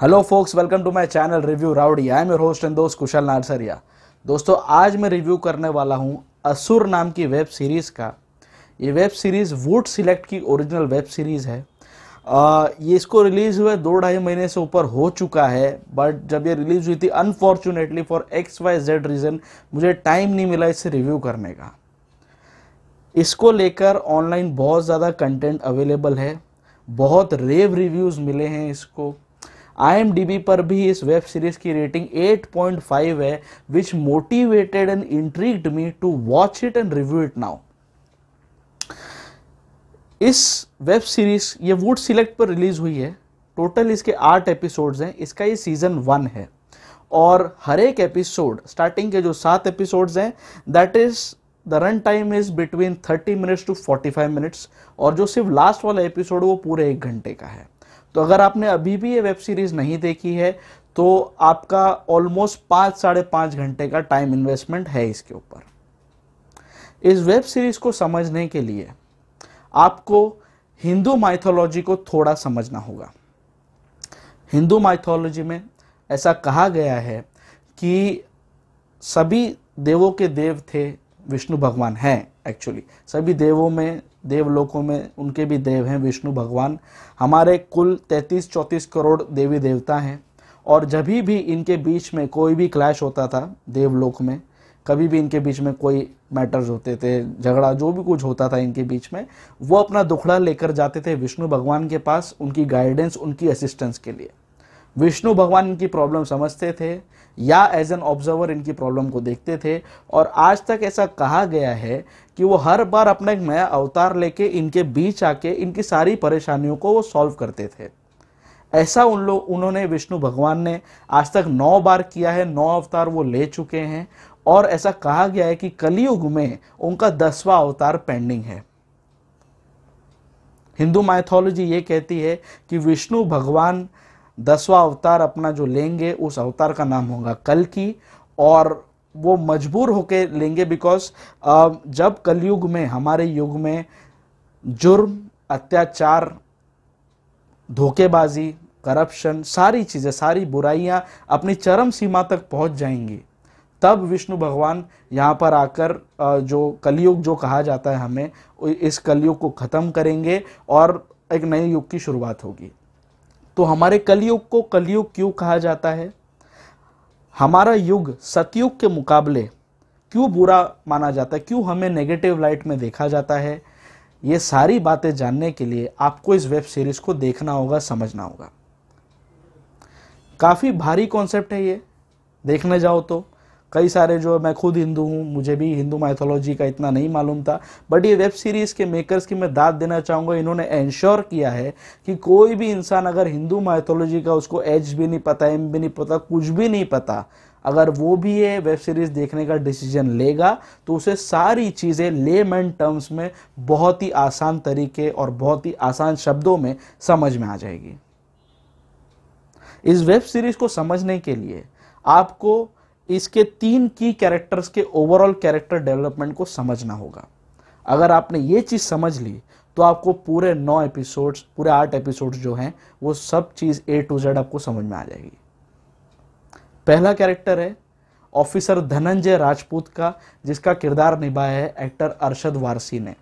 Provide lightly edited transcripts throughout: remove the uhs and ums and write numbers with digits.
Hello folks, welcome to my channel review rowdy. I am your host and दोस्त कुशल नारसरिया। दोस्तों, आज मैं review करने वाला हूं असुर नाम की वेब सीरीज़ का। ये वेब सीरीज़ वुड सिलेक्ट की ओरिजिनल वेब सीरीज़ है। ये इसको रिलीज़ हुए 2-2.5 महीने से ऊपर हो चुका है, बट जब ये रिलीज़ हुई थी अनफॉर्चुनेटली फॉर XYZ रीज़न मुझे टाइम नहीं मिला इसे रिव्यू करने का। इसको लेकर ऑनलाइन बहुत ज़्यादा कंटेंट अवेलेबल है, बहुत रेव रिव्यूज़ मिले हैं इसको। IMDb पर भी इस वेब सीरीज की रेटिंग 8.5 है, which motivated and intrigued me to watch it and review it now. इस वेब सीरीज ये वुड सिलेक्ट पर रिलीज हुई है। टोटल इसके 8 एपिसोड्स हैं। इसका ये सीजन 1 है और हर एक एपिसोड, स्टार्टिंग के जो 7 एपिसोड्स हैं, that is the run time is between 30 minutes to 45 minutes, और जो सिर्फ लास्ट वाला एपिसोड वो पूरे 1 घंटे का है। तो अगर आपने अभी भी ये वेब सीरीज नहीं देखी है तो आपका ऑलमोस्ट 5-5.5 घंटे का टाइम इन्वेस्टमेंट है इसके ऊपर। इस वेब सीरीज को समझने के लिए आपको हिंदू माइथोलॉजी को थोड़ा समझना होगा। हिंदू माइथोलॉजी में ऐसा कहा गया है कि सभी देवों के देव थे विष्णु भगवान हैं। एक्चुअली सभी देवों में, देवलोकों में उनके भी देव हैं विष्णु भगवान। हमारे कुल 33-34 करोड़ देवी देवता हैं, और जब भी इनके बीच में कोई भी क्लैश होता था देवलोक में, कभी भी इनके बीच में कोई मैटर्स होते थे, झगड़ा जो भी कुछ होता था इनके बीच में, वो अपना दुखड़ा लेकर जाते थे विष्णु भगवान के पास, उनकी गाइडेंस, उनकी असिस्टेंस के लिए। विष्णु भगवान इनकी प्रॉब्लम समझते थे या एज एन ऑब्जर्वर इनकी प्रॉब्लम को देखते थे, और आज तक ऐसा कहा गया है कि वो हर बार अपना एक नया अवतार लेके इनके बीच आके इनकी सारी परेशानियों को वो सॉल्व करते थे। ऐसा उन्होंने विष्णु भगवान ने आज तक 9 बार किया है, 9 अवतार वो ले चुके हैं, और ऐसा कहा गया है कि कलयुग में उनका 10वां अवतार पेंडिंग है। हिंदू माइथोलॉजी ये कहती है कि विष्णु भगवान 10वां अवतार अपना जो लेंगे, उस अवतार का नाम होगा कल्कि, और वो मजबूर होके लेंगे बिकॉज जब कलयुग में, हमारे युग में जुर्म, अत्याचार, धोखेबाजी, करप्शन, सारी चीज़ें, सारी बुराइयां अपनी चरम सीमा तक पहुंच जाएंगी, तब विष्णु भगवान यहाँ पर आकर जो कलयुग जो कहा जाता है हमें, इस कलयुग को ख़त्म करेंगे और एक नए युग की शुरुआत होगी। तो हमारे कलयुग को कलयुग क्यों कहा जाता है? हमारा युग सतयुग के मुकाबले क्यों बुरा माना जाता है, क्यों हमें नेगेटिव लाइट में देखा जाता है? ये सारी बातें जानने के लिए आपको इस वेब सीरीज को देखना होगा, समझना होगा। काफ़ी भारी कॉन्सेप्ट है ये, देखने जाओ तो। कई सारे, जो मैं खुद हिंदू हूँ, मुझे भी हिंदू माइथोलॉजी का इतना नहीं मालूम था, बट ये वेब सीरीज़ के मेकर्स की मैं दाद देना चाहूँगा। इन्होंने एंश्योर किया है कि कोई भी इंसान अगर हिंदू माइथोलॉजी का, उसको एच भी नहीं पता, एम भी नहीं पता, कुछ भी नहीं पता, अगर वो भी ये वेब सीरीज़ देखने का डिसीजन लेगा तो उसे सारी चीज़ें लेमैन टर्म्स में बहुत ही आसान तरीके और बहुत ही आसान शब्दों में समझ में आ जाएगी। इस वेब सीरीज़ को समझने के लिए आपको इसके 3 की कैरेक्टर्स के ओवरऑल कैरेक्टर डेवलपमेंट को समझना होगा। अगर आपने ये चीज़ समझ ली तो आपको पूरे 9 एपिसोड्स, पूरे 8 एपिसोड्स जो हैं, वो सब चीज़ A to Z आपको समझ में आ जाएगी। पहला कैरेक्टर है ऑफिसर धनंजय राजपूत का, जिसका किरदार निभाया है एक्टर अरशद वारसी ने।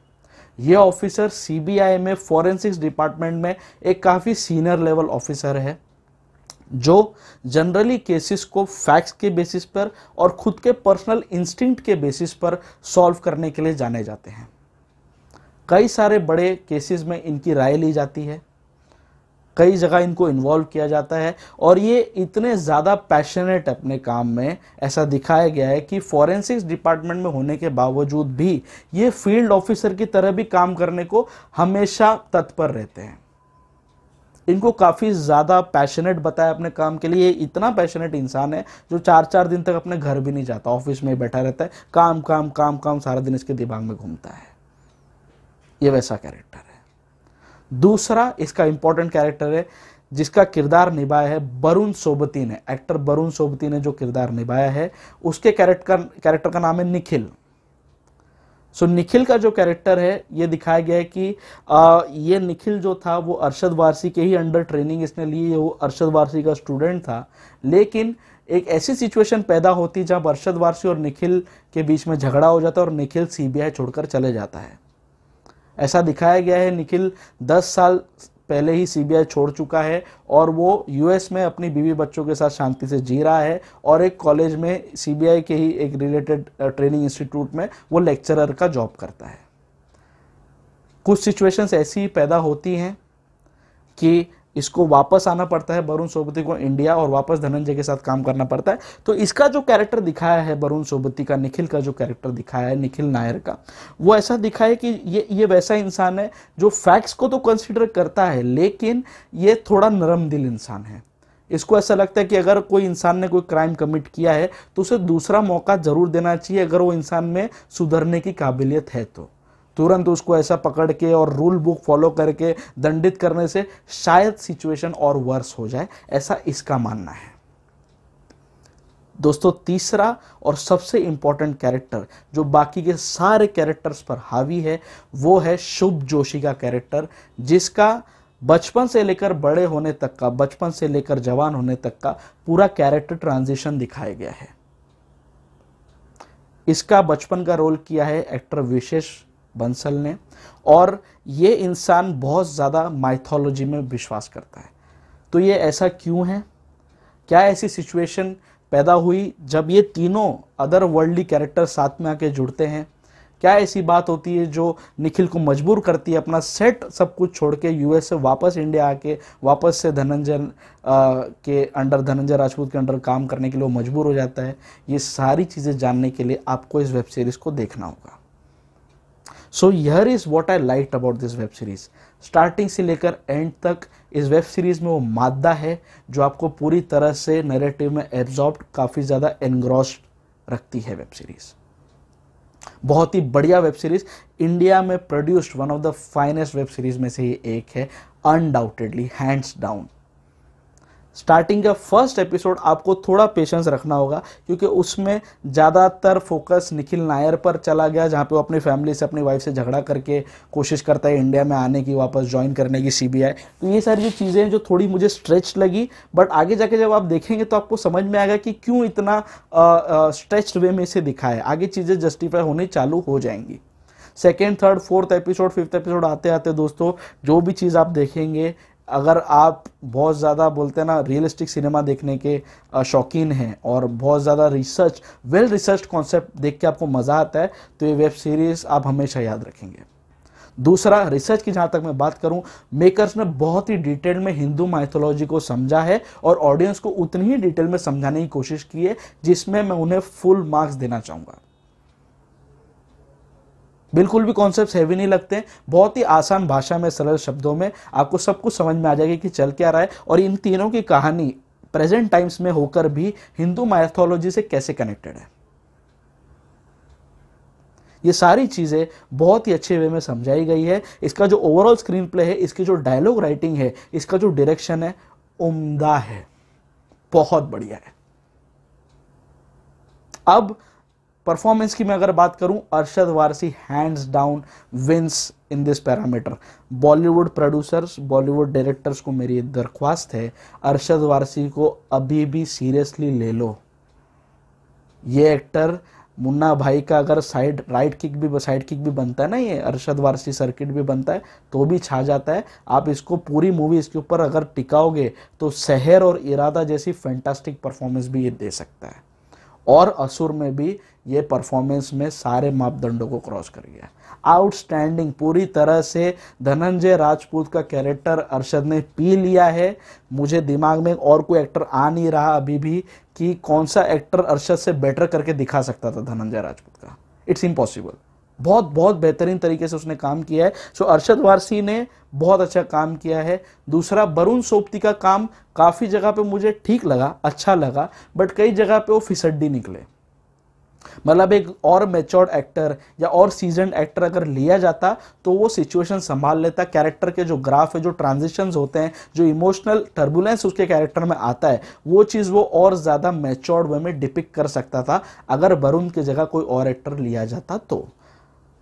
ये ऑफिसर CBI में फॉरेंसिक्स डिपार्टमेंट में एक काफ़ी सीनियर लेवल ऑफिसर है, जो जनरली केसेस को फैक्ट्स के बेसिस पर और खुद के पर्सनल इंस्टिंक्ट के बेसिस पर सॉल्व करने के लिए जाने जाते हैं। कई सारे बड़े केसेस में इनकी राय ली जाती है, कई जगह इनको इन्वॉल्व किया जाता है, और ये इतने ज़्यादा पैशनेट अपने काम में, ऐसा दिखाया गया है कि फॉरेंसिक्स डिपार्टमेंट में होने के बावजूद भी ये फील्ड ऑफिसर की तरह भी काम करने को हमेशा तत्पर रहते हैं। इनको काफ़ी ज़्यादा पैशनेट बताया अपने काम के लिए। इतना पैशनेट इंसान है जो 4-4 दिन तक अपने घर भी नहीं जाता, ऑफिस में ही बैठा रहता है, काम काम काम काम सारा दिन इसके दिमाग में घूमता है। ये वैसा कैरेक्टर है। दूसरा इसका इंपॉर्टेंट कैरेक्टर है जिसका किरदार निभाया है वरुण सोबती ने। एक्टर वरुण सोबती ने जो किरदार निभाया है, उसके कैरेक्टर का नाम है निखिल। सो निखिल का जो कैरेक्टर है ये दिखाया गया है कि ये निखिल जो था वो अरशद वारसी के ही अंडर ट्रेनिंग इसने ली है, वो अरशद वारसी का स्टूडेंट था, लेकिन एक ऐसी सिचुएशन पैदा होती जब अरशद वारसी और निखिल के बीच में झगड़ा हो जाता है और निखिल सीबीआई छोड़कर चले जाता है। ऐसा दिखाया गया है निखिल 10 साल पहले ही सीबीआई छोड़ चुका है और वो यूएस में अपनी बीवी बच्चों के साथ शांति से जी रहा है और एक कॉलेज में सीबीआई के ही एक रिलेटेड ट्रेनिंग इंस्टीट्यूट में वो लेक्चरर का जॉब करता है। कुछ सिचुएशंस ऐसी पैदा होती हैं कि इसको वापस आना पड़ता है वरुण सोबती को इंडिया और वापस धनंजय के साथ काम करना पड़ता है। तो इसका जो कैरेक्टर दिखाया है वरुण सोबती का, निखिल का जो कैरेक्टर दिखाया है निखिल नायर का, वो ऐसा दिखाया कि ये वैसा इंसान है जो फैक्ट्स को तो कंसीडर करता है लेकिन ये थोड़ा नरम दिल इंसान है। इसको ऐसा लगता है कि अगर कोई इंसान ने कोई क्राइम कमिट किया है तो उसे दूसरा मौका जरूर देना चाहिए अगर वो इंसान में सुधरने की काबिलियत है तो। तुरंत उसको ऐसा पकड़ के और रूल बुक फॉलो करके दंडित करने से शायद सिचुएशन और वर्स हो जाए, ऐसा इसका मानना है। दोस्तों तीसरा और सबसे इंपॉर्टेंट कैरेक्टर जो बाकी के सारे कैरेक्टर्स पर हावी है वो है शुभ जोशी का कैरेक्टर, जिसका बचपन से लेकर बड़े होने तक का, बचपन से लेकर जवान होने तक का पूरा कैरेक्टर ट्रांजिशन दिखाया गया है। इसका बचपन का रोल किया है एक्टर विशेष बंसल ने और ये इंसान बहुत ज़्यादा माइथोलॉजी में विश्वास करता है। तो ये ऐसा क्यों है? क्या ऐसी सिचुएशन पैदा हुई जब ये तीनों अदर वर्ल्डली कैरेक्टर साथ में आके जुड़ते हैं? क्या ऐसी बात होती है जो निखिल को मजबूर करती है अपना सेट सब कुछ छोड़ के यूएस से वापस इंडिया आके वापस से धनंजय के अंडर, धनंजय राजपूत के अंडर काम करने के लिए वो मजबूर हो जाता है? ये सारी चीज़ें जानने के लिए आपको इस वेब सीरीज़ को देखना होगा। So here is what I liked about this web series. Starting से लेकर एंड तक इस वेब सीरीज में वो मादा है जो आपको पूरी तरह से नैरेटिव में एब्जॉर्ब, काफ़ी ज़्यादा एनग्रॉस्ड रखती है वेब सीरीज। बहुत ही बढ़िया वेब सीरीज, इंडिया में produced one of the finest web series में से ये एक है, अनडाउटेडली, हैंड्स डाउन। स्टार्टिंग का फर्स्ट एपिसोड आपको थोड़ा पेशेंस रखना होगा क्योंकि उसमें ज़्यादातर फोकस निखिल नायर पर चला गया, जहाँ पे वो अपनी फैमिली से, अपनी वाइफ से झगड़ा करके कोशिश करता है इंडिया में आने की, वापस ज्वाइन करने की सीबीआई। तो ये सारी जो चीज़ें हैं जो थोड़ी मुझे स्ट्रेच लगी, बट आगे जाके जब आप देखेंगे तो आपको समझ में आएगा कि क्यों इतना स्ट्रेच्ड वे में इसे दिखाया। आगे चीज़ें जस्टिफाई होने चालू हो जाएंगी। Second, third, fourth episode, fifth episode आते आते दोस्तों जो भी चीज़ आप देखेंगे, अगर आप बहुत ज़्यादा बोलते हैं ना रियलिस्टिक सिनेमा देखने के शौकीन हैं और बहुत ज़्यादा रिसर्च, वेल रिसर्च कॉन्सेप्ट देख के आपको मज़ा आता है तो ये वेब सीरीज़ आप हमेशा याद रखेंगे। दूसरा, रिसर्च की जहाँ तक मैं बात करूँ, मेकर्स ने बहुत ही डिटेल में हिंदू माइथोलॉजी को समझा है और ऑडियंस को उतनी ही डिटेल में समझाने की कोशिश की है जिसमें मैं उन्हें फुल मार्क्स देना चाहूँगा। बिल्कुल भी कॉन्सेप्ट्स हैवी नहीं लगते, बहुत ही आसान भाषा में, सरल शब्दों में आपको सब कुछ समझ में आ जाएगा कि चल क्या रहा है और इन तीनों की कहानी प्रेजेंट टाइम्स में होकर भी हिंदू माइथोलॉजी से कैसे कनेक्टेड है। ये सारी चीज़ें बहुत ही अच्छे वे में समझाई गई है। इसका जो ओवरऑल स्क्रीन प्ले है, इसकी जो डायलॉग राइटिंग है, इसका जो डायरेक्शन है, उम्दा है, बहुत बढ़िया है। अब परफॉर्मेंस की मैं अगर बात करूं, Arshad Warsi hands down wins in this parameter. Bollywood producers, Bollywood directors को मेरी दरख्वास्त है, अरशद वारसी को अभी भी सीरियसली ले लो। ये एक्टर मुन्ना भाई का अगर साइड किक भी बनता है ना, ये अरशद वारसी सर्किट भी बनता है तो भी छा जाता है। आप इसको पूरी मूवी इसके ऊपर अगर टिकाओगे तो सहर और इरादा जैसी फैंटास्टिक परफॉर्मेंस भी ये दे सकता है और असुर में भी ये परफॉर्मेंस में सारे मापदंडों को क्रॉस कर गया। आउटस्टैंडिंग, पूरी तरह से धनंजय राजपूत का कैरेक्टर अरशद ने पी लिया है। मुझे दिमाग में और कोई एक्टर आ नहीं रहा अभी भी कि कौन सा एक्टर अरशद से बेटर करके दिखा सकता था धनंजय राजपूत का। It's impossible. बहुत बहुत बेहतरीन तरीके से उसने काम किया है। सो अरशद वारसी ने बहुत अच्छा काम किया है। दूसरा, वरुण सोबती का काम काफ़ी जगह पे मुझे ठीक लगा, अच्छा लगा, बट कई जगह पे वो फिसड्डी निकले। मतलब एक और मैच्योर्ड एक्टर या और सीजन्ड एक्टर अगर लिया जाता तो वो सिचुएशन संभाल लेता। कैरेक्टर के जो ग्राफ है, जो ट्रांजिशंस होते हैं, जो इमोशनल टर्बुलेंस उसके कैरेक्टर में आता है, वो चीज़ वो और ज़्यादा मैच्योर्ड वे में डिपिक्ट कर सकता था अगर वरुण की जगह कोई और एक्टर लिया जाता तो।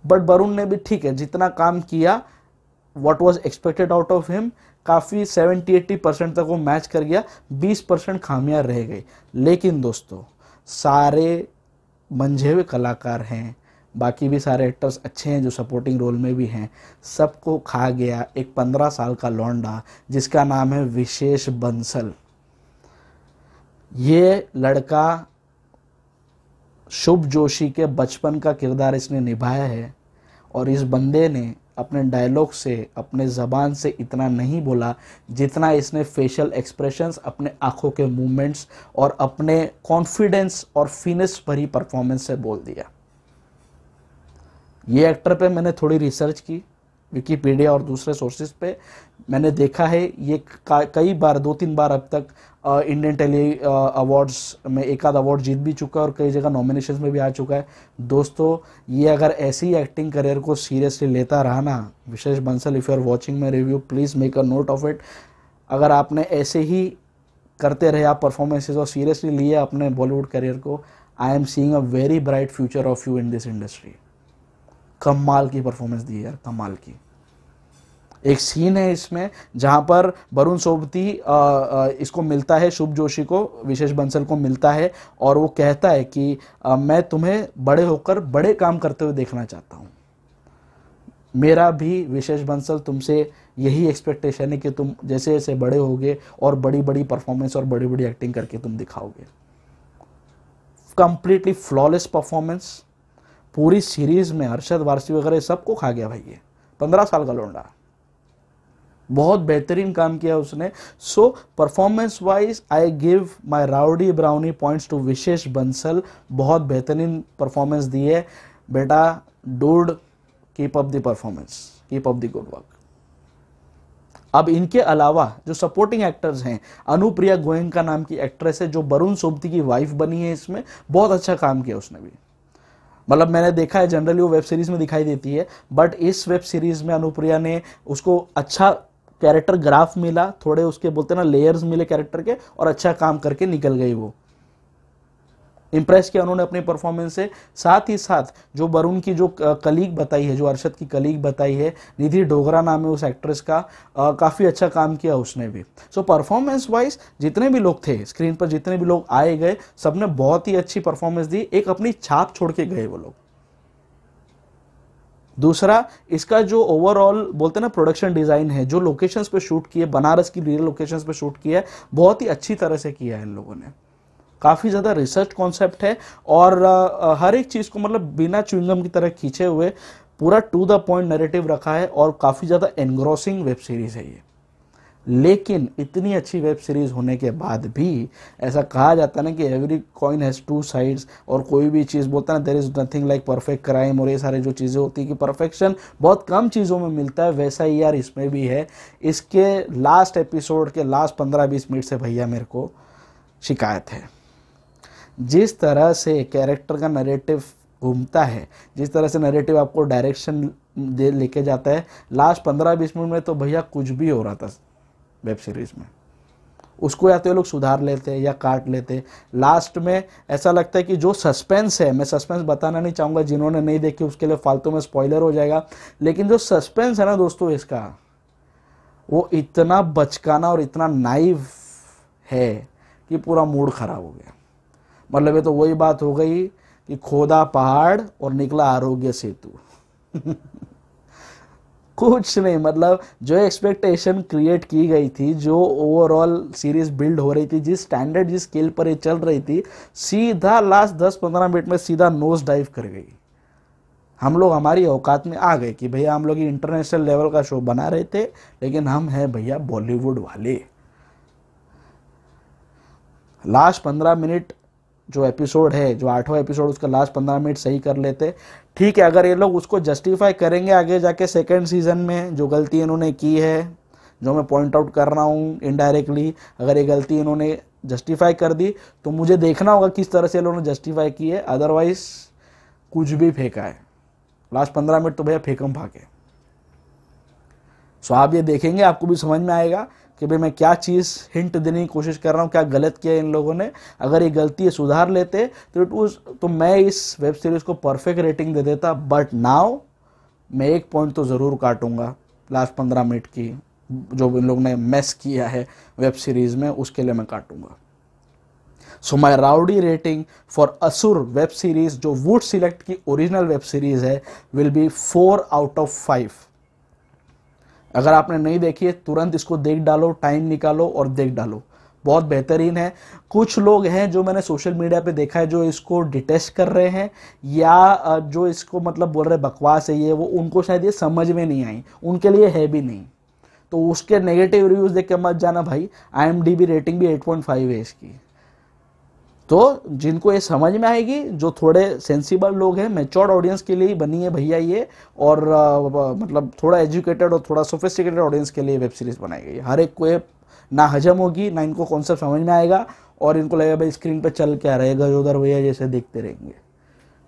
बट वरुण ने भी ठीक है जितना काम किया, what was expected out of him, काफ़ी 70-80% तक वो मैच कर गया, 20% खामियां रह गई। लेकिन दोस्तों सारे मंझे हुए कलाकार हैं, बाकी भी सारे एक्टर्स अच्छे हैं जो सपोर्टिंग रोल में भी हैं, सबको खा गया एक 15 साल का लौंडा जिसका नाम है विशेष बंसल। ये लड़का शुभ जोशी के बचपन का किरदार इसने निभाया है और इस बंदे ने अपने डायलॉग से, अपने ज़बान से इतना नहीं बोला जितना इसने फेशियल एक्सप्रेशंस, अपने आंखों के मूवमेंट्स और अपने कॉन्फिडेंस और फिनिश भरी परफॉर्मेंस से बोल दिया। ये एक्टर पे मैंने थोड़ी रिसर्च की विकीपीडिया और दूसरे सोर्सेज पे, मैंने देखा है ये कई बार 2-3 बार अब तक इंडियन टेली अवार्ड्स में एक आध अवार्ड जीत भी चुका है और कई जगह नॉमिनेशंस में भी आ चुका है। दोस्तों ये अगर ऐसी एक्टिंग करियर को सीरियसली लेता रहा ना, Vishesh Bansal, if you are watching my review please make a note of it. अगर आपने ऐसे ही करते रहे आप परफॉर्मेंसेज और सीरियसली लिए अपने बॉलीवुड करियर को, I am seeing a very bright future of you in this industry. कमाल की परफॉर्मेंस दी है यार, कमाल की। एक सीन है इसमें जहां पर वरुण सोबती इसको मिलता है, शुभ जोशी को, विशेष बंसल को मिलता है और वो कहता है कि मैं तुम्हें बड़े होकर बड़े काम करते हुए देखना चाहता हूँ। मेरा भी विशेष बंसल तुमसे यही एक्सपेक्टेशन है कि तुम जैसे जैसे बड़े होगे और बड़ी बड़ी परफॉर्मेंस और बड़ी बड़ी एक्टिंग करके तुम दिखाओगे। कंप्लीटली फ्लॉलेस परफॉर्मेंस पूरी सीरीज में, अरशद वारसी वगैरह सबको खा गया भाई। ये 15 साल का लौंडा, बहुत बेहतरीन काम किया उसने। So performance wise I give my rowdy brownie points to Vishesh Bansal. बहुत बेहतरीन परफॉर्मेंस दी है बेटा, dude keep up the performance, keep up the good work. अब इनके अलावा जो सपोर्टिंग एक्टर्स हैं, अनुप्रिया गोयनका नाम की एक्ट्रेस है जो वरुण सोबती की वाइफ बनी है, इसमें बहुत अच्छा काम किया उसने भी। मतलब मैंने देखा है जनरली वो वेब सीरीज में दिखाई देती है, बट इस वेब सीरीज में अनुप्रिया ने उसको अच्छा कैरेक्टर ग्राफ मिला, थोड़े उसके बोलते ना लेयर्स मिले कैरेक्टर के, और अच्छा काम करके निकल गई। वो इंप्रेस किया उन्होंने अपनी परफॉर्मेंस से। साथ ही साथ जो वरुण की जो कलीग बताई है, जो अरशद की कलीग बताई है, निधि डोगरा नाम है उस एक्ट्रेस का, काफ़ी अच्छा काम किया उसने भी। सो परफॉर्मेंस वाइज जितने भी लोग थे स्क्रीन पर, जितने भी लोग आए गए, सबने बहुत ही अच्छी परफॉर्मेंस दी, एक अपनी छाप छोड़ के गए वो लोग। दूसरा, इसका जो ओवरऑल बोलते ना प्रोडक्शन डिज़ाइन है, जो लोकेशंस पे शूट किए, बनारस की रियल लोकेशंस पे शूट किया है, बहुत ही अच्छी तरह से किया है इन लोगों ने। काफ़ी ज़्यादा रिसर्च कॉन्सेप्ट है और हर एक चीज़ को मतलब बिना च्युइंगम की तरह खींचे हुए पूरा टू द पॉइंट नैरेटिव रखा है और काफ़ी ज़्यादा एनग्रॉसिंग वेब सीरीज़ है ये। लेकिन इतनी अच्छी वेब सीरीज़ होने के बाद भी ऐसा कहा जाता है ना कि every coin has two sides, और कोई भी चीज़ बोलता है ना there is nothing like perfect crime, और ये सारी जो चीज़ें होती है कि परफेक्शन बहुत कम चीज़ों में मिलता है, वैसा ही यार इसमें भी है। इसके लास्ट एपिसोड के लास्ट 15-20 मिनट से भैया मेरे को शिकायत है। जिस तरह से कैरेक्टर का नैरेटिव घूमता है, जिस तरह से नैरेटिव आपको डायरेक्शन दे लेके जाता है, लास्ट 15-20 मिनट में तो भैया कुछ भी हो रहा था वेब सीरीज़ में। उसको या तो ये लोग सुधार लेते या काट लेते। लास्ट में ऐसा लगता है कि जो सस्पेंस है, मैं सस्पेंस बताना नहीं चाहूँगा, जिन्होंने नहीं देखी उसके लिए फालतू में स्पॉइलर हो जाएगा, लेकिन जो सस्पेंस है ना दोस्तों इसका, वो इतना बचकाना और इतना नाइव है कि पूरा मूड खराब हो गया। मतलब ये तो वही बात हो गई कि खोदा पहाड़ और निकला आरोग्य सेतु। कुछ नहीं, मतलब जो एक्सपेक्टेशन क्रिएट की गई थी, जो ओवरऑल सीरीज बिल्ड हो रही थी, जिस स्टैंडर्ड जिस स्केल पर ये चल रही थी, सीधा लास्ट 10-15 मिनट में सीधा नोज डाइव कर गई। हम लोग हमारी औकात में आ गए कि भैया हम लोग इंटरनेशनल लेवल का शो बना रहे थे, लेकिन हम हैं भैया बॉलीवुड वाले। लास्ट 15 मिनट जो एपिसोड है, जो 8वां एपिसोड, उसका लास्ट 15 मिनट सही कर लेते, ठीक है। अगर ये लोग उसको जस्टिफाई करेंगे आगे जाके सेकंड सीजन में, जो गलती इन्होंने की है, जो मैं पॉइंट आउट कर रहा हूँ इनडायरेक्टली, अगर ये गलती इन्होंने जस्टिफाई कर दी तो मुझे देखना होगा किस तरह से इन्होंने जस्टिफाई की है। अदरवाइज कुछ भी फेंका है, लास्ट 15 मिनट तो भैया फेंकम फाके। सो आप ये देखेंगे, आपको भी समझ में आएगा कि भाई मैं क्या चीज़ हिंट देने की कोशिश कर रहा हूँ, क्या गलत किया इन लोगों ने। अगर ये गलती सुधार लेते तो मैं इस वेब सीरीज़ को परफेक्ट रेटिंग दे देता, बट नाउ मैं एक पॉइंट तो ज़रूर काटूंगा लास्ट 15 मिनट की, जो इन लोग ने मैस किया है वेब सीरीज़ में, उसके लिए मैं काटूंगा। सो माई राउडी रेटिंग फॉर असुर वेब सीरीज, जो वुड सिलेक्ट की ओरिजिनल वेब सीरीज है, विल बी 4 आउट ऑफ 5। अगर आपने नहीं देखी है तुरंत इसको देख डालो, टाइम निकालो और देख डालो, बहुत बेहतरीन है। कुछ लोग हैं जो मैंने सोशल मीडिया पे देखा है जो इसको डिटेस्ट कर रहे हैं, या जो इसको मतलब बोल रहे बकवास है ये वो, उनको शायद ये समझ में नहीं आई, उनके लिए है भी नहीं। तो उसके नेगेटिव रिव्यूज देख के मत जाना भाई। IMDb रेटिंग भी 8.5 है इसकी। तो जिनको ये समझ में आएगी, जो थोड़े सेंसिबल लोग हैं, मैच्योर्ड ऑडियंस के लिए ही बनी है भैया ये, और मतलब थोड़ा एजुकेटेड और थोड़ा सोफिस्टिकेटेड ऑडियंस के लिए वेब सीरीज बनाई गई है। हर एक को ये ना हजम होगी, ना इनको कॉन्सेप्ट समझ में आएगा, और इनको लगेगा भाई स्क्रीन पे चल क्या रहेगा, जो उधर भैया जैसे देखते रहेंगे।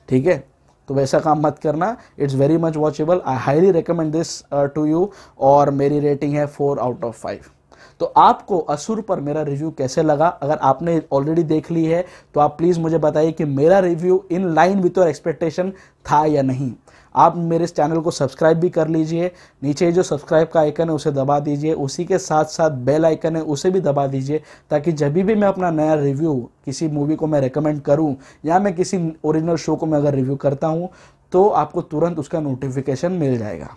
ठीक है, तो वैसा काम मत करना। It's very much watchable, I highly recommend this to you, और मेरी रेटिंग है 4 आउट ऑफ 5। तो आपको असुर पर मेरा रिव्यू कैसे लगा? अगर आपने ऑलरेडी देख ली है तो आप प्लीज़ मुझे बताइए कि मेरा review in line with your expectation था या नहीं। आप मेरे इस चैनल को सब्सक्राइब भी कर लीजिए, नीचे जो सब्सक्राइब का आइकन है उसे दबा दीजिए, उसी के साथ साथ बेल आइकन है उसे भी दबा दीजिए, ताकि जब भी मैं अपना नया रिव्यू किसी मूवी को मैं रेकमेंड करूं, या मैं किसी ओरिजिनल शो को मैं अगर रिव्यू करता हूं, तो आपको तुरंत उसका नोटिफिकेशन मिल जाएगा।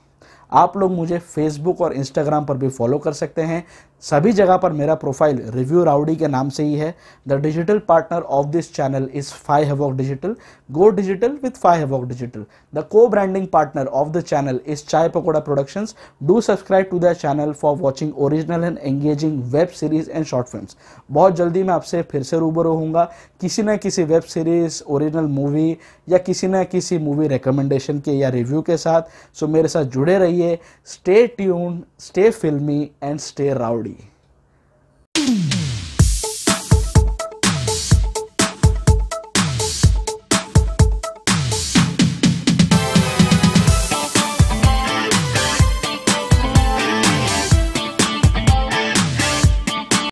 आप लोग मुझे फेसबुक और इंस्टाग्राम पर भी फॉलो कर सकते हैं। सभी जगह पर मेरा प्रोफाइल रिव्यू राउडी के नाम से ही है। The digital partner of this channel is 5 Havoc digital. Go digital with 5 Havoc digital. The co branding partner of the channel is Chai Pakoda productions. Do subscribe to the channel for watching original and engaging web series and short films. बहुत जल्दी मैं आपसे फिर से रूबरू होऊंगा किसी न किसी वेब सीरीज, ओरिजिनल मूवी, या किसी न किसी मूवी रिकमेंडेशन के या रिव्यू के साथ। सो मेरे साथ जुड़े रहिए। स्टे ट्यून्ड, स्टे फिल्मी एंड स्टे राउडी।